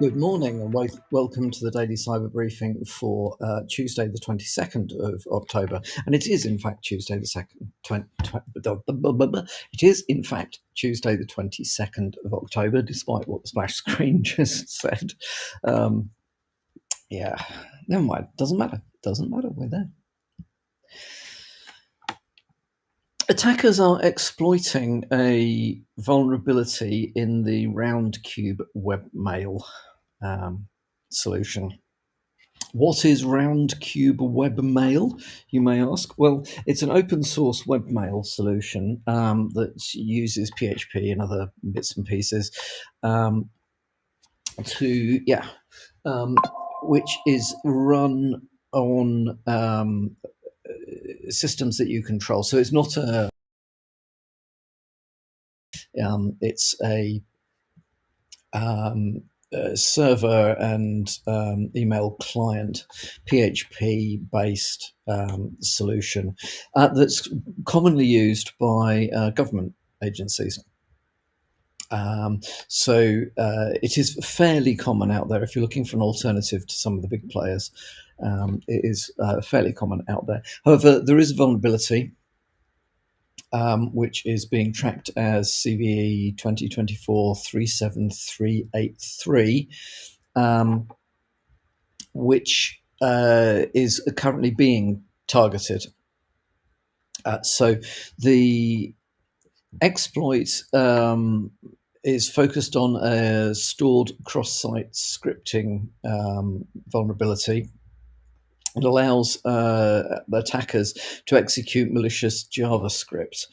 Good morning and welcome to the Daily Cyber Briefing for Tuesday, the 22nd of October. And it is, in fact, Tuesday, the 2nd. It is, in fact, Tuesday, the 22nd of October, despite what the splash screen just said. Yeah, never mind. Doesn't matter. Doesn't matter. We're there. Attackers are exploiting a vulnerability in the Roundcube webmail solution. What is Roundcube Webmail, you may ask? Well, it's an open source webmail solution that uses PHP and other bits and pieces which is run on systems that you control. So it's not it's a server and email client PHP based solution that's commonly used by government agencies. So it is fairly common out there. If you're looking for an alternative to some of the big players, it is fairly common out there. However, there is a vulnerability which is being tracked as CVE 2024 37383, which is currently being targeted. So the exploit is focused on a stored cross-site scripting vulnerability. It allows attackers to execute malicious JavaScript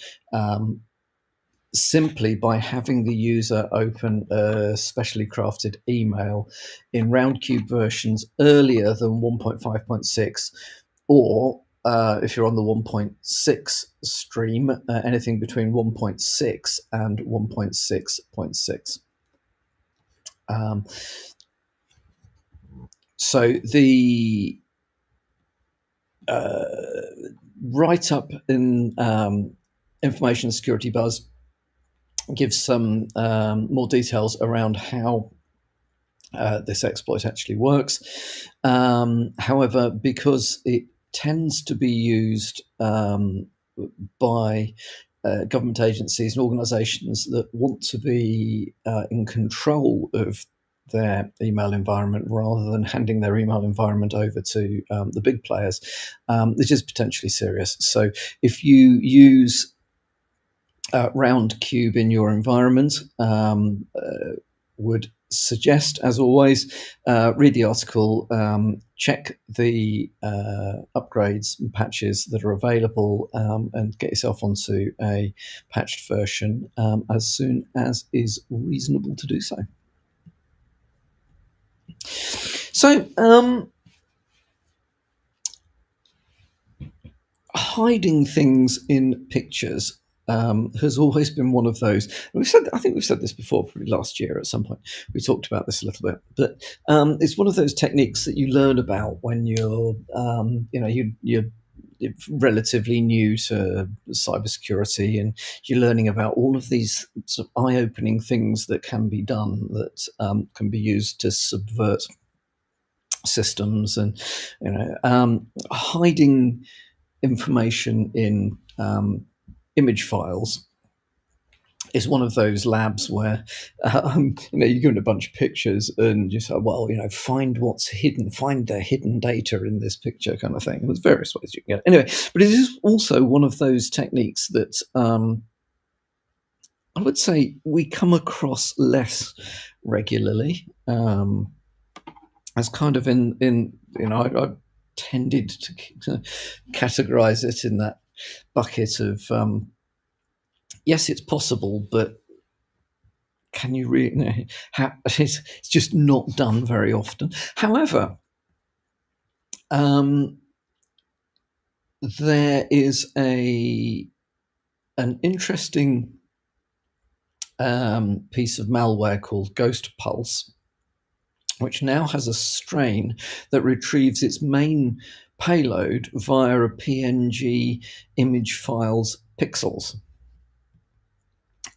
simply by having the user open a specially crafted email in Roundcube versions earlier than 1.5.6, or if you're on the 1.6 stream, anything between 1.6 and 1.6.6. So the write-up in Information Security Buzz gives some more details around how this exploit actually works. However, because it tends to be used by government agencies and organizations that want to be in control of their email environment rather than handing their email environment over to the big players, this is potentially serious. So if you use Roundcube in your environment, would suggest, as always, read the article, check the upgrades and patches that are available, and get yourself onto a patched version as soon as is reasonable to do so. So, hiding things in pictures has always been one of those. I think we've said this before, probably last year at some point. We talked about this a little bit, but it's one of those techniques that you learn about when you're relatively new to cybersecurity, and you're learning about all of these sort of eye-opening things that can be done that can be used to subvert systems, and hiding information in image files is one of those labs where you go in a bunch of pictures and you say, well, find what's hidden, find the hidden data in this picture, kind of thing. There's various ways you can get it. Anyway, but it is also one of those techniques that I would say we come across less regularly, as kind of I tended to categorize it in that bucket of yes, it's possible, but can you really? It's just not done very often. However, there is an interesting piece of malware called Ghost Pulse, which now has a strain that retrieves its main payload via a PNG image file's pixels.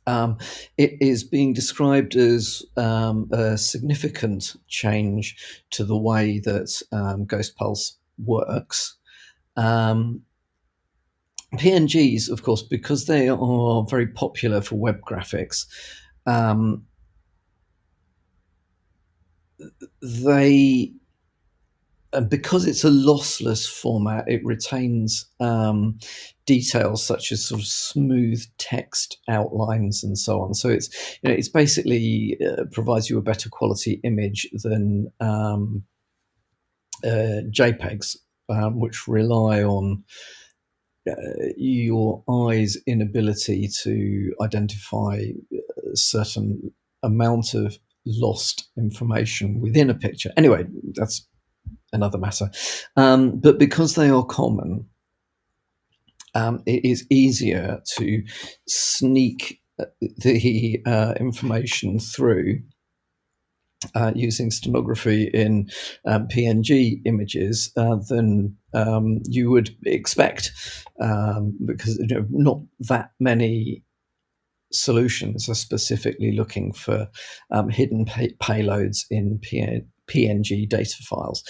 It is being described as a significant change to the way that Ghost Pulse works. PNGs, of course, because they are very popular for web graphics, because it's a lossless format, it retains details such as sort of smooth text outlines and so on. So it's basically provides you a better quality image than JPEGs, which rely on your eye's inability to identify a certain amount of lost information within a picture. Anyway, that's another matter. But because they are common, it is easier to sneak the information through using stenography in PNG images than you would expect, because not that many solutions are specifically looking for hidden payloads in PNG data files.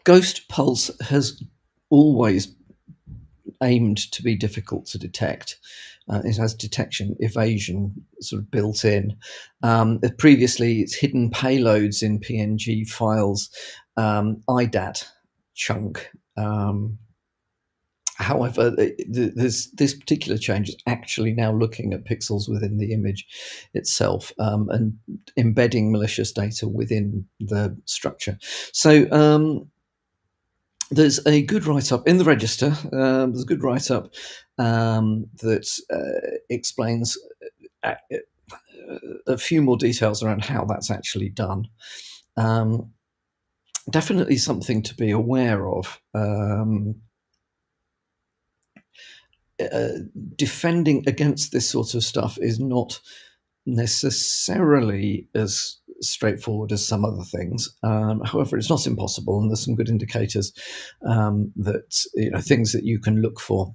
Ghost Pulse has always aimed to be difficult to detect. It has detection evasion sort of built in. Previously, it's hidden payloads in PNG files, IDAT chunk. However, this particular change is actually now looking at pixels within the image itself and embedding malicious data within the structure. So there's a good write-up in the register. There's a good write-up that explains a few more details around how that's actually done. Definitely something to be aware of. Defending against this sort of stuff is not necessarily as straightforward as some other things. However, it's not impossible, and there's some good indicators that things that you can look for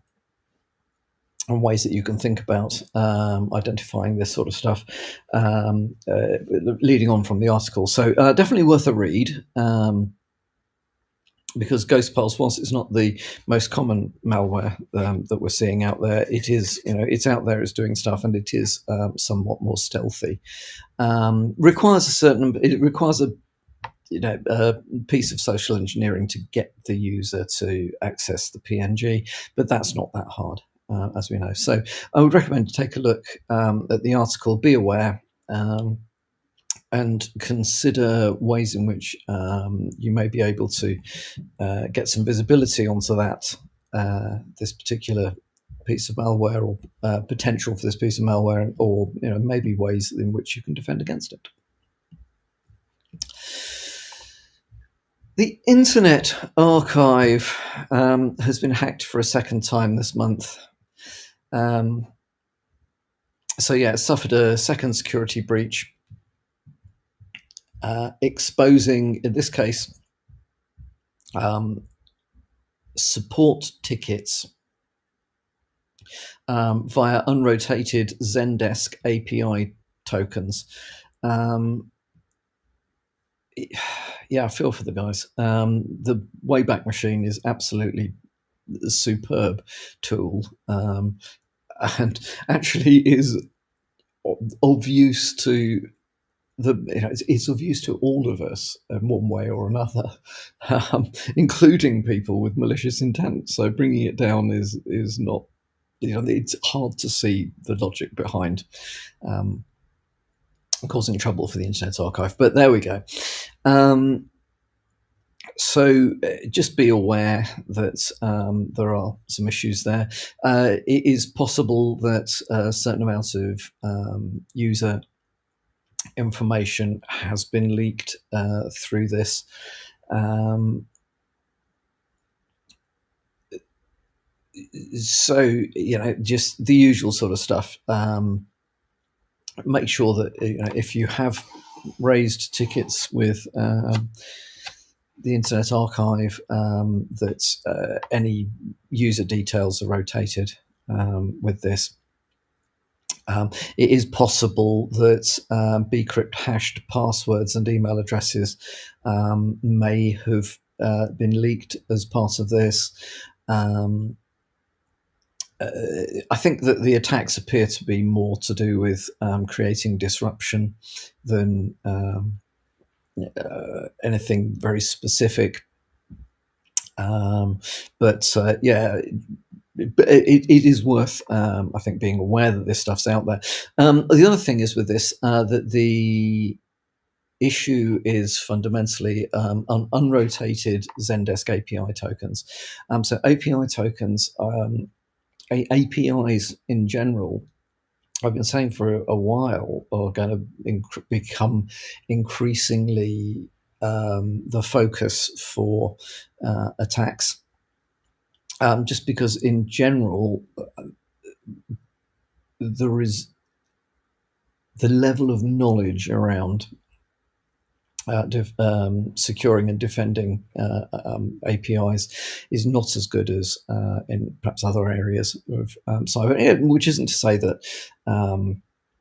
and ways that you can think about identifying this sort of stuff, leading on from the article. So definitely worth a read. Because Ghost Pulse, whilst it's not the most common malware that we're seeing out there, it is, it's out there, it's doing stuff, and it is somewhat more stealthy. It requires a piece of social engineering to get the user to access the PNG, but that's not that hard, as we know. So I would recommend to take a look at the article, be aware, and consider ways in which you may be able to get some visibility onto this particular piece of malware, or potential for this piece of malware, or maybe ways in which you can defend against it. The Internet Archive has been hacked for a second time this month. It suffered a second security breach, exposing, in this case, support tickets via unrotated Zendesk API tokens. I feel for the guys. The Wayback Machine is absolutely a superb tool, and actually is of use to it's of use to all of us in one way or another, including people with malicious intent. So bringing it down is not, it's hard to see the logic behind causing trouble for the Internet Archive. But there we go. So just be aware that there are some issues there. It is possible that a certain amount of user information has been leaked through this. So, just the usual sort of stuff. Make sure that if you have raised tickets with the Internet Archive, that any user details are rotated with this. It is possible that bcrypt hashed passwords and email addresses may have been leaked as part of this. I think that the attacks appear to be more to do with creating disruption than anything very specific. Yeah, it is worth, I think, being aware that this stuff's out there. The other thing is with this, that the issue is fundamentally unrotated Zendesk API tokens. So API tokens, APIs in general, I've been saying for a while, are going to become increasingly the focus for attacks. Just because in general, there is the level of knowledge around securing and defending APIs is not as good as in perhaps other areas of cyber, which isn't to say that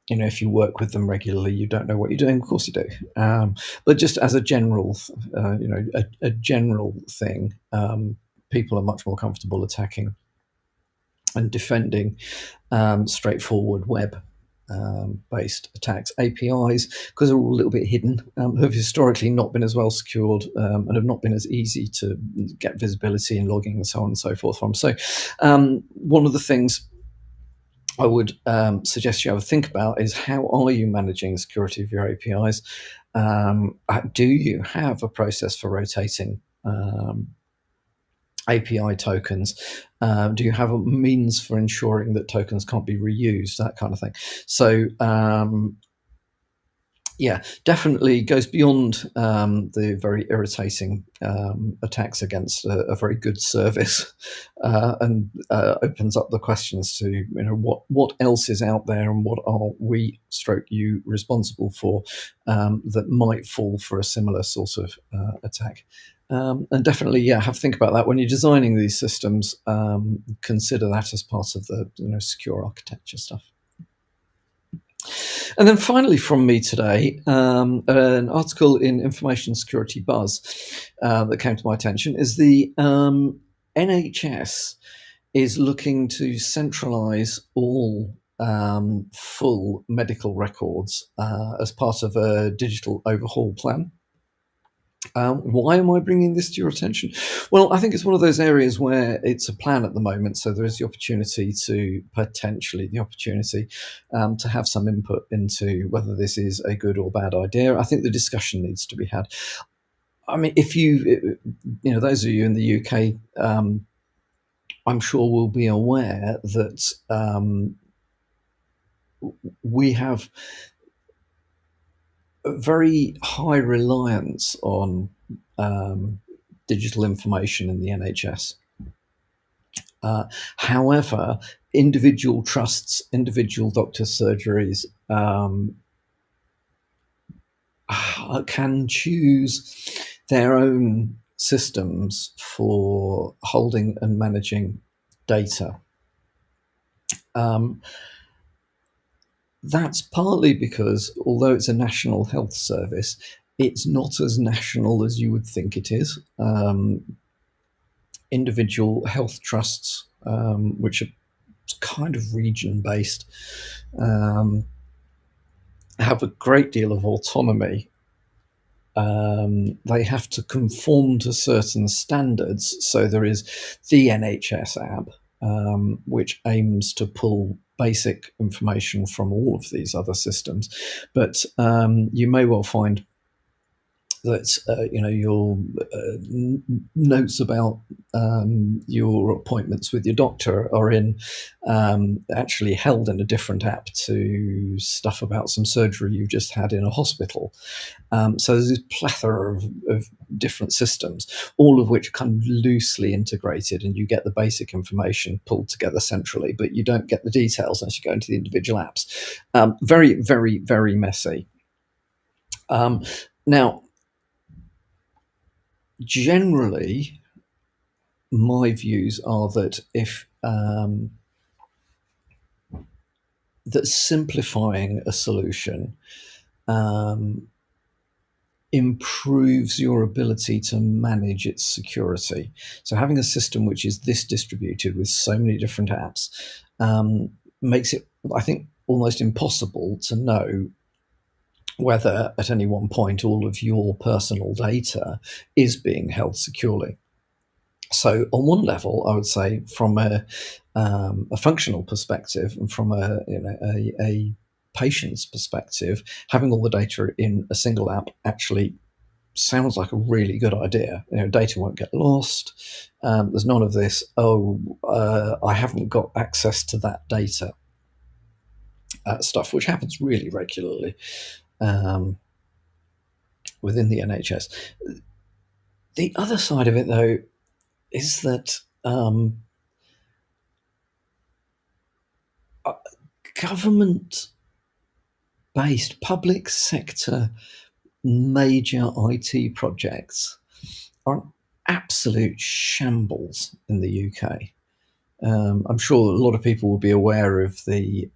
if you work with them regularly, you don't know what you're doing. Of course you do. But just as a general, a general thing, people are much more comfortable attacking and defending straightforward web based attacks. APIs, because they're all a little bit hidden, have historically not been as well secured and have not been as easy to get visibility and logging and so on and so forth from. So one of the things I would suggest you have a think about is, how are you managing the security of your APIs? Do you have a process for rotating API tokens? Do you have a means for ensuring that tokens can't be reused? That kind of thing. So yeah, definitely goes beyond the very irritating attacks against a very good service, and opens up the questions to what else is out there, and what are we / you responsible for that might fall for a similar sort of attack. And definitely, yeah, have to think about that when you're designing these systems. Consider that as part of the secure architecture stuff. And then finally from me today, an article in Information Security Buzz that came to my attention is the NHS is looking to centralise all full medical records as part of a digital overhaul plan. Why am I bringing this to your attention? Well, I think it's one of those areas where it's a plan at the moment, so there is the opportunity to have some input into whether this is a good or bad idea. I think the discussion needs to be had. I mean, if those of you in the UK, I'm sure will be aware that we have a very high reliance on digital information in the NHS. However, individual trusts, individual doctors' surgeries can choose their own systems for holding and managing data. That's partly because, although it's a national health service, it's not as national as you would think it is. Individual health trusts, which are kind of region-based, have a great deal of autonomy. They have to conform to certain standards. So there is the NHS app, which aims to pull basic information from all of these other systems. But you may well find that your notes about your appointments with your doctor are actually held in a different app to stuff about some surgery you've just had in a hospital. So there's this plethora of different systems, all of which are kind of loosely integrated, and you get the basic information pulled together centrally, but you don't get the details unless you go into the individual apps. Very, very, very messy. Now, generally, my views are that if that simplifying a solution um, improves your ability to manage its security. So having a system which is this distributed with so many different apps makes it, I think, almost impossible to know whether at any one point all of your personal data is being held securely. So on one level, I would say from a functional perspective and from a patient's perspective, having all the data in a single app actually sounds like a really good idea. Data won't get lost. There's none of this. I haven't got access to that data stuff, which happens really regularly um, within the NHS. The other side of it, though, is that government-based public sector major IT projects are an absolute shambles in the UK. I'm sure a lot of people will be aware of the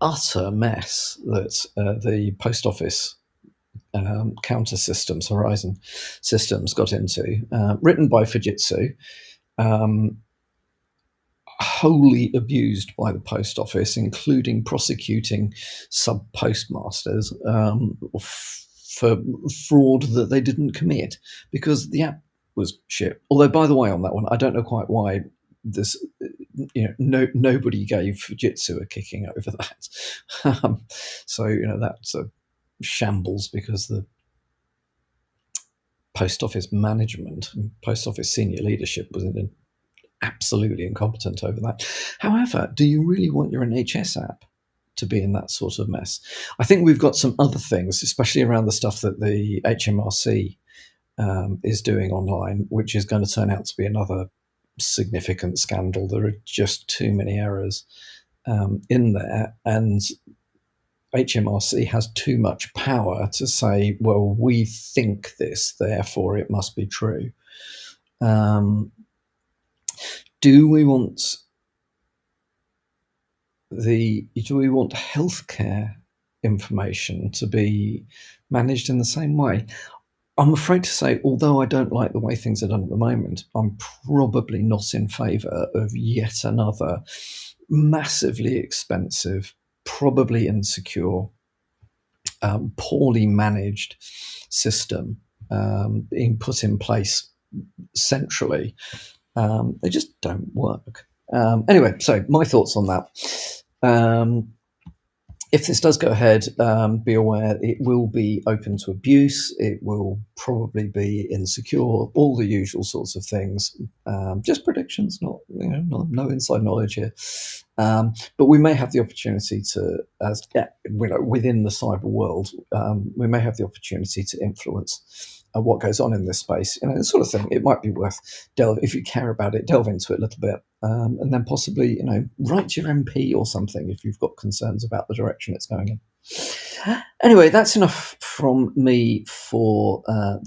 utter mess that the post office counter systems, Horizon Systems, got into, written by Fujitsu, wholly abused by the post office, including prosecuting sub postmasters for fraud that they didn't commit because the app was shit. Although, by the way, on that one, I don't know quite why this, nobody gave Fujitsu a kicking over that. So that's a shambles because the post office management and post office senior leadership was absolutely incompetent over that. However, do you really want your NHS app to be in that sort of mess? I think we've got some other things, especially around the stuff that the HMRC is doing online, which is going to turn out to be another significant scandal. There are just too many errors in there, and HMRC has too much power to say, well, we think this, therefore it must be true. Do we want healthcare information to be managed in the same way? I'm afraid to say, although I don't like the way things are done at the moment, I'm probably not in favour of yet another massively expensive, probably insecure, poorly managed system being put in place centrally. They just don't work. Anyway, so my thoughts on that. If this does go ahead, be aware it will be open to abuse. It will probably be insecure, all the usual sorts of things. Just predictions, no inside knowledge here. But we may have the opportunity to, within the cyber world, we may have the opportunity to influence what goes on in this space. The sort of thing. It might be worth if you care about it, delve into it a little bit, and then possibly, write to your MP or something if you've got concerns about the direction it's going in. Anyway, that's enough from me for